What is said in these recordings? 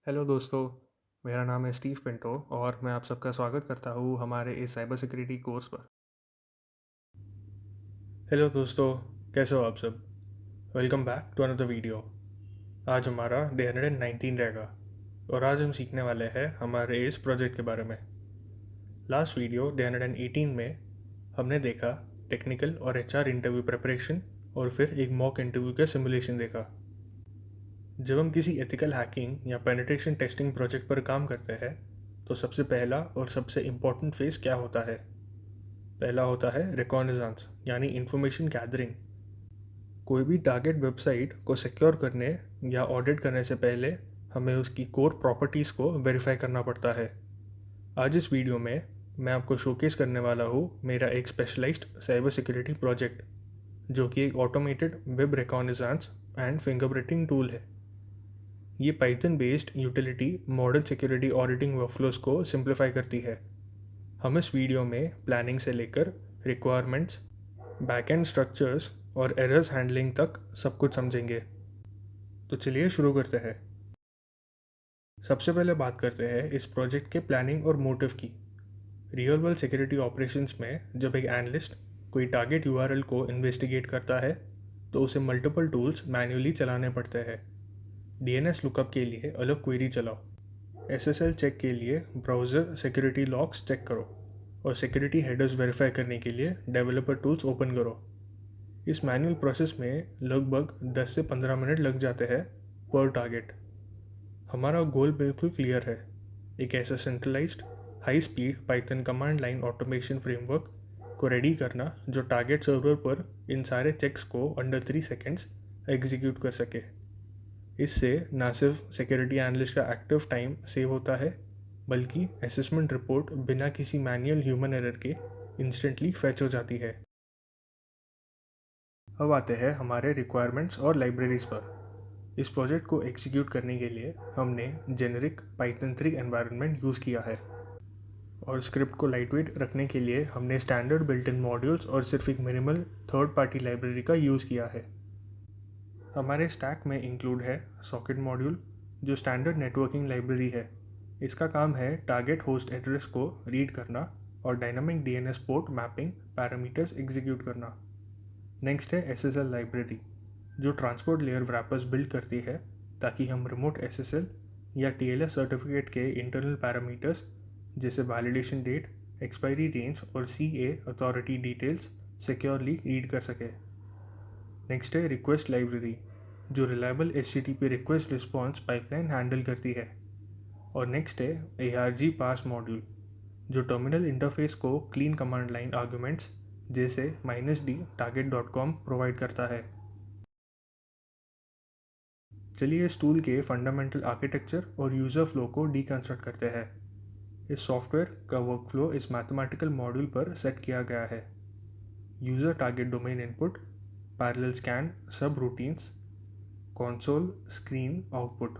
Hello दोस्तों, मेरा नाम है स्टीव पिंटो और मैं आप सबका स्वागत करता हूँ हमारे इस साइबर सिक्योरिटी कोर्स पर। हेलो दोस्तों, कैसे हो आप सब? Welcome back to another video. आज हमारा डे 119 रहेगा और आज हम सीखने वाले हैं हमारे इस प्रोजेक्ट के बारे में। लास्ट वीडियो डे 118 में हमने देखा टेक्निकल और एचआर इंटरव्यू प्रिपरेशन और फिर एक मॉक इंटरव्यू का सिमुलेशन देखा। जब हम किसी एथिकल हैकिंग या पेनिट्रेशन टेस्टिंग प्रोजेक्ट पर काम करते हैं तो सबसे पहला और सबसे इम्पॉर्टेंट फेज़ क्या होता है? पहला होता है रिकॉग्निजेंस यानी इंफॉर्मेशन गैदरिंग। कोई भी टारगेट वेबसाइट को सिक्योर करने या ऑडिट करने से पहले हमें उसकी कोर प्रॉपर्टीज़ को वेरीफाई करना पड़ता है। आज इस वीडियो में मैं आपको शोकेस करने वाला हूँ मेरा एक स्पेशलाइज्ड साइबर सिक्योरिटी प्रोजेक्ट जो कि एक automated web reconnaissance and fingerprinting tool है। ये Python based utility modern security auditing workflows को सिंप्लीफाई करती है। हम इस वीडियो में प्लानिंग से लेकर रिक्वायरमेंट्स, बैकएंड स्ट्रक्चर्स और एरर्स हैंडलिंग तक सब कुछ समझेंगे। तो चलिए शुरू करते हैं। सबसे पहले बात करते हैं इस प्रोजेक्ट के प्लानिंग और मोटिव की। रियल वर्ल्ड सिक्योरिटी ऑपरेशंस में जब एक एनालिस्ट कोई टारगेट यूआरएल को इन्वेस्टिगेट करता है तो उसे मल्टीपल टूल्स मैन्युअली चलाने पड़ते हैं। डीएनएस लुकअप के लिए अलग क्वेरी चलाओ, एसएसएल चेक के लिए ब्राउज़र सिक्योरिटी लॉग्स चेक करो और सिक्योरिटी हेडर्स वेरीफाई करने के लिए डेवलपर टूल्स ओपन करो। इस मैनुअल प्रोसेस में लगभग 10 से 15 मिनट लग जाते हैं पर टारगेट। हमारा गोल बिल्कुल क्लियर है, एक ऐसा centralised high speed Python command line automation framework को रेडी करना जो टारगेट सर्वर पर इन सारे चेक्स को अंडर 3 सेकेंड्स एग्जीक्यूट कर सके। इससे न सिर्फ सिक्योरिटी एनालिस्ट का एक्टिव टाइम सेव होता है बल्कि असेसमेंट रिपोर्ट बिना किसी मैनुअल ह्यूमन एरर के इंस्टेंटली फैच हो जाती है। अब आते हैं हमारे रिक्वायरमेंट्स और लाइब्रेरीज पर। इस प्रोजेक्ट को एग्जीक्यूट करने के लिए हमने जेनेरिक पाइथन 3 एनवायरनमेंट यूज़ किया है और स्क्रिप्ट को लाइटवेट रखने के लिए हमने स्टैंडर्ड बिल्ट इन मॉड्यूल्स और सिर्फ एक मिनिमल थर्ड पार्टी लाइब्रेरी का यूज़ किया है। हमारे स्टैक में इंक्लूड है सॉकेट मॉड्यूल जो स्टैंडर्ड नेटवर्किंग लाइब्रेरी है। इसका काम है टारगेट होस्ट एड्रेस को रीड करना और dynamic DNS port mapping parameters execute करना। नेक्स्ट है एसएसएल लाइब्रेरी जो ट्रांसपोर्ट लेयर wrappers बिल्ड करती है ताकि हम रिमोट एसएसएल या टीएलएस सर्टिफिकेट के इंटरनल पैरामीटर्स जैसे वैलिडेशन डेट, एक्सपायरी रेंज और CA authority details securely read कर सके। नेक्स्ट है रिक्वेस्ट लाइब्रेरी जो reliable HTTP request response pipeline handle करती है। और नेक्स्ट है ARG पास मॉड्यूल जो टर्मिनल इंटरफेस को क्लीन कमांड लाइन आर्गुमेंट्स जैसे -d target.com प्रोवाइड करता है। चलिए इस टूल के फंडामेंटल आर्किटेक्चर और यूज़र फ्लो को डीकंस्ट्रक्ट करते हैं। इस सॉफ्टवेयर का वर्कफ्लो इस मैथमेटिकल मॉड्यूल पर सेट किया गया है। User target domain input, parallel scan सब रूटीन्स, कंसोल स्क्रीन आउटपुट।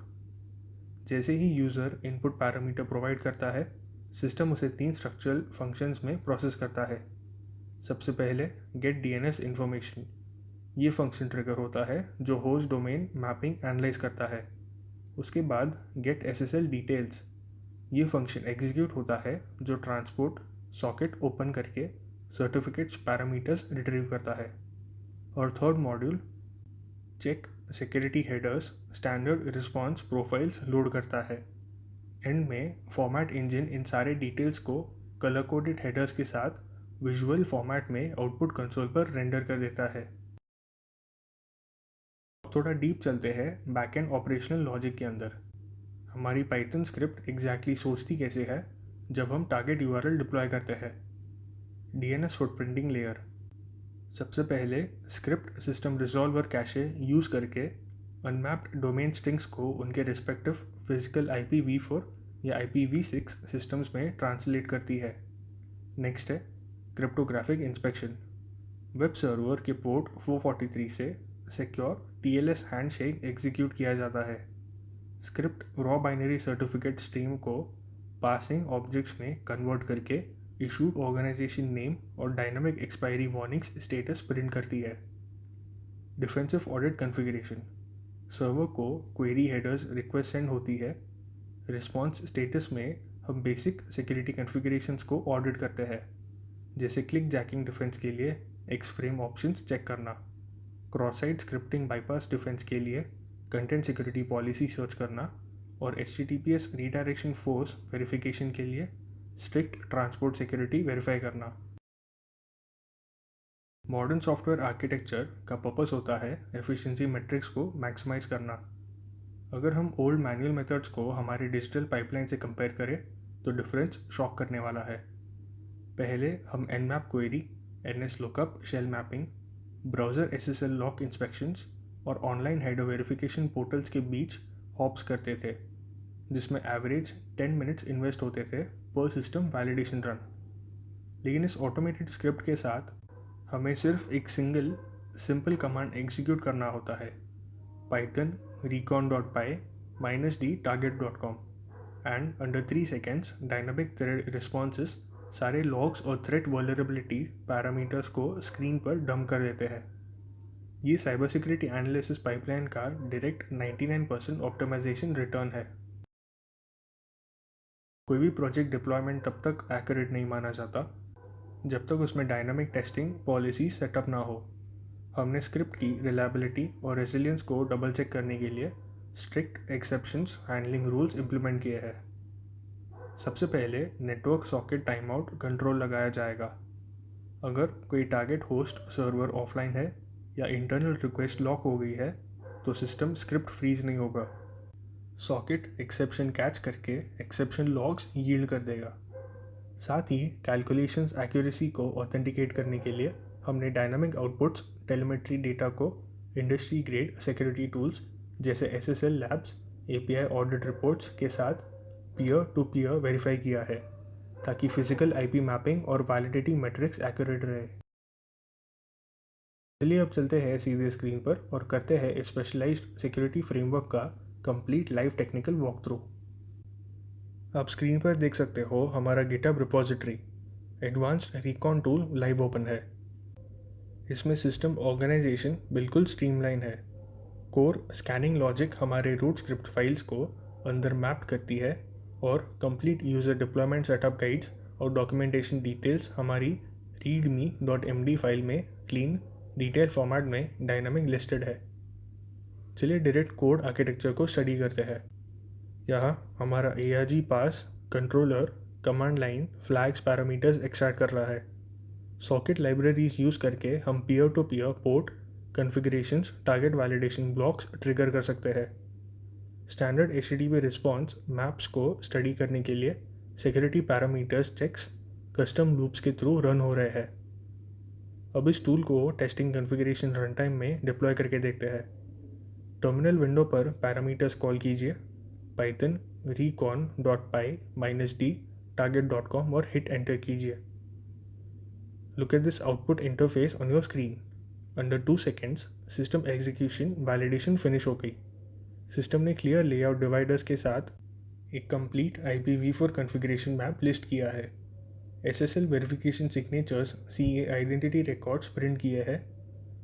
जैसे ही यूज़र इनपुट पैरामीटर प्रोवाइड करता है सिस्टम उसे 3 स्ट्रक्चरल फंक्शंस में प्रोसेस करता है। सबसे पहले गेट डीएनएस इन्फॉर्मेशन, ये फंक्शन ट्रिगर होता है जो होस्ट डोमेन मैपिंग एनालाइज करता है। उसके बाद गेट एसएसएल डिटेल्स, ये फंक्शन एग्जीक्यूट होता है जो ट्रांसपोर्ट सॉकेट ओपन करके सर्टिफिकेट्स पैरामीटर्स रिट्रीव करता है। और third module check security headers standard response profiles load करता है। एंड में फॉर्मेट इंजन इन सारे डिटेल्स को कलर कोडेड हेडर्स के साथ विजुअल फॉर्मेट में आउटपुट कंसोल पर रेंडर कर देता है। थोड़ा डीप चलते हैं बैकएंड ऑपरेशनल लॉजिक के अंदर। हमारी पाइथन स्क्रिप्ट एग्जैक्टली सोचती कैसे है जब हम टारगेट यूआरएल डिप्लॉय करते हैं। डीएनएस फुटप्रिंटिंग लेयर, सबसे पहले script system resolver cache use करके अनमैप्ड डोमेन स्ट्रिंग्स को उनके रिस्पेक्टिव फिजिकल IPv4 या IPv6 सिस्टम्स में ट्रांसलेट करती है। नेक्स्ट है क्रिप्टोग्राफिक इंस्पेक्शन, वेब सर्वर के पोर्ट 443 से सिक्योर TLS हैंडशेक एग्जीक्यूट किया जाता है। Script raw binary certificate stream को पासिंग ऑब्जेक्ट्स में कन्वर्ट करके इशूड ऑर्गेनाइजेशन नेम और dynamic expiry warnings status print करती है। डिफेंसिव ऑडिट कॉन्फ़िगरेशन, सर्वर को क्वेरी हेडर्स रिक्वेस्ट सेंड होती है रिस्पॉन्स स्टेटस में हम बेसिक सिक्योरिटी कॉन्फ़िगरेशंस को ऑडिट करते हैं, जैसे क्लिक जैकिंग डिफेंस के लिए एक्स फ्रेम ऑप्शंस चेक करना, cross site scripting bypass defence के लिए कंटेंट सिक्योरिटी पॉलिसी सर्च करना और HTTPS रीडायरेक्शन फोर्स वेरिफिकेशन के लिए स्ट्रिक्ट ट्रांसपोर्ट सिक्योरिटी वेरीफाई करना। मॉडर्न सॉफ्टवेयर आर्किटेक्चर का पर्पस होता है एफिशिएंसी मेट्रिक्स को मैक्सिमाइज करना। अगर हम ओल्ड मैनुअल मेथड्स को हमारी डिजिटल पाइपलाइन से कंपेयर करें तो डिफरेंस शॉक करने वाला है। पहले हम nmap query, ns lookup shell mapping, browser SSL lock inspections और ऑनलाइन हेडर वेरिफिकेशन पोर्टल्स के बीच हॉप्स करते थे, जिसमें एवरेज 10 मिनट्स इन्वेस्ट होते थे पर सिस्टम वैलिडेशन रन। लेकिन इस ऑटोमेटेड स्क्रिप्ट के साथ हमें सिर्फ एक सिंपल कमांड एग्जीक्यूट करना होता है, python recon.py -d target.com, and under 3 seconds dynamic thread responses सारे लॉग्स और थ्रेट वल्नरेबिलिटी पैरामीटर्स को स्क्रीन पर डंप कर देते हैं। ये साइबर सिक्योरिटी एनालिसिस पाइपलाइन का डायरेक्ट 99% ऑप्टिमाइजेशन रिटर्न है। कोई भी प्रोजेक्ट डिप्लॉयमेंट तब तक एक्यूरेट नहीं माना जाता जब तक उसमें डायनामिक टेस्टिंग पॉलिसी सेटअप ना हो। हमने स्क्रिप्ट की रिलायबिलिटी और रेजिलियंस को डबल चेक करने के लिए strict exceptions handling rules implement किए हैं। सबसे पहले network socket time out control लगाया जाएगा। अगर कोई टारगेट होस्ट सर्वर ऑफलाइन है या इंटरनल रिक्वेस्ट लॉक हो गई है तो सिस्टम स्क्रिप्ट फ्रीज नहीं होगा। सॉकेट एक्सेप्शन कैच करके एक्सेप्शन लॉग्स यील्ड कर देगा। साथ ही कैलकुलेशंस एक्यूरेसी को ऑथेंटिकेट करने के लिए हमने डायनामिक आउटपुट्स टेलीमेट्री डेटा को इंडस्ट्री ग्रेड सिक्योरिटी टूल्स जैसे SSL labs API audit reports के साथ पीयर टू पीयर वेरीफाई किया है, ताकि फिजिकल IP मैपिंग और वैलिडिटी मैट्रिक्स एक्यूरेट रहे। चलिए अब चलते हैं सीधे स्क्रीन पर और करते हैं स्पेशलाइज्ड सिक्योरिटी फ्रेमवर्क का complete live technical walk through. आप स्क्रीन पर देख सकते हो हमारा GitHub repository advanced recon tool live open है। इसमें सिस्टम ऑर्गेनाइजेशन बिल्कुल स्ट्रीमलाइन है। कोर स्कैनिंग लॉजिक हमारे रूट स्क्रिप्ट फाइल्स को अंदर मैप करती है और complete user deployment setup guides और डॉक्यूमेंटेशन डिटेल्स हमारी readme.md फाइल में क्लीन डिटेल फॉर्मेट में डायनामिक लिस्टेड है। चलिए डायरेक्ट कोड आर्किटेक्चर को स्टडी करते हैं। यहाँ हमारा ARG पास controller command line flags parameters extract कर रहा है। सॉकेट लाइब्रेरीज यूज़ करके हम peer to peer port configurations target validation blocks trigger कर सकते हैं। स्टैंडर्ड HTTP रिस्पॉन्स मैप्स को स्टडी करने के लिए security parameters checks custom loops के थ्रू रन हो रहे हैं। अब इस टूल को टेस्टिंग कॉन्फ़िगरेशन रन टाइम में डिप्लॉय करके देखते हैं। टर्मिनल विंडो पर पैरामीटर्स कॉल कीजिए, python recon.py -d target.com और हिट एंटर कीजिए। Look at this output interface on your screen. Under 2 seconds, system execution validation finish हो गई। सिस्टम ने क्लियर लेआउट डिवाइडर्स के साथ एक complete IPv4 configuration map list किया है। SSL verification signatures CA identity records print किए हैं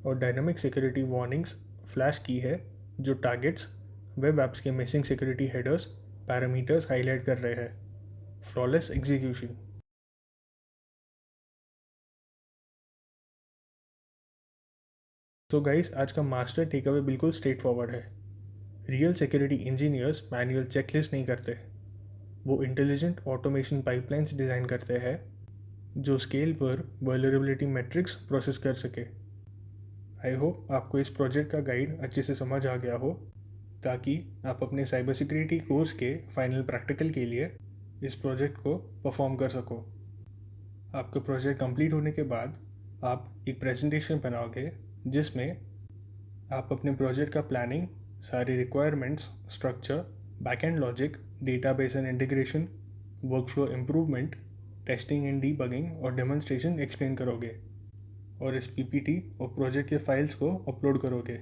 और डायनामिक सिक्योरिटी वार्निंग्स फ्लैश की है जो टारगेट्स वेब ऐप्स के missing security headers parameters highlight कर रहे हैं। Flawless execution. तो गाइस, आज का मास्टर टेक अवे बिल्कुल स्ट्रेट फॉरवर्ड है। Real security engineers manual checklist नहीं करते, वो इंटेलिजेंट ऑटोमेशन पाइपलाइंस डिज़ाइन करते हैं जो स्केल पर वल्नरेबिलिटी मैट्रिक्स प्रोसेस कर सके। आई होप आपको इस प्रोजेक्ट का गाइड अच्छे से समझ आ गया हो, ताकि आप अपने साइबर सिक्योरिटी कोर्स के फाइनल प्रैक्टिकल के लिए इस प्रोजेक्ट को परफॉर्म कर सको। आपका प्रोजेक्ट कंप्लीट होने के बाद आप एक प्रेजेंटेशन बनाओगे जिसमें आप अपने प्रोजेक्ट का प्लानिंग, सारी requirements, structure, backend logic, database and integration, workflow improvement, testing and debugging और डेमोन्स्ट्रेशन एक्सप्लेन करोगे और इस PPT और प्रोजेक्ट के फाइल्स को अपलोड करोगे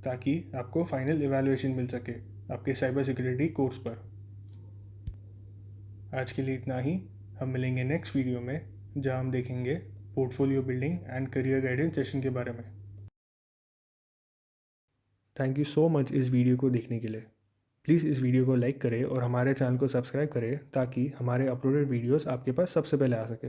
ताकि आपको फाइनल इवैल्यूएशन मिल सके आपके साइबर सिक्योरिटी कोर्स पर। आज के लिए इतना ही। हम मिलेंगे नेक्स्ट वीडियो में जहां हम देखेंगे portfolio building and career guidance session के बारे में। थैंक यू सो मच इस वीडियो को देखने के लिए। प्लीज़ इस वीडियो को लाइक करें और हमारे चैनल को सब्सक्राइब करें ताकि हमारे अपलोडेड वीडियोस आपके पास सबसे पहले आ सके।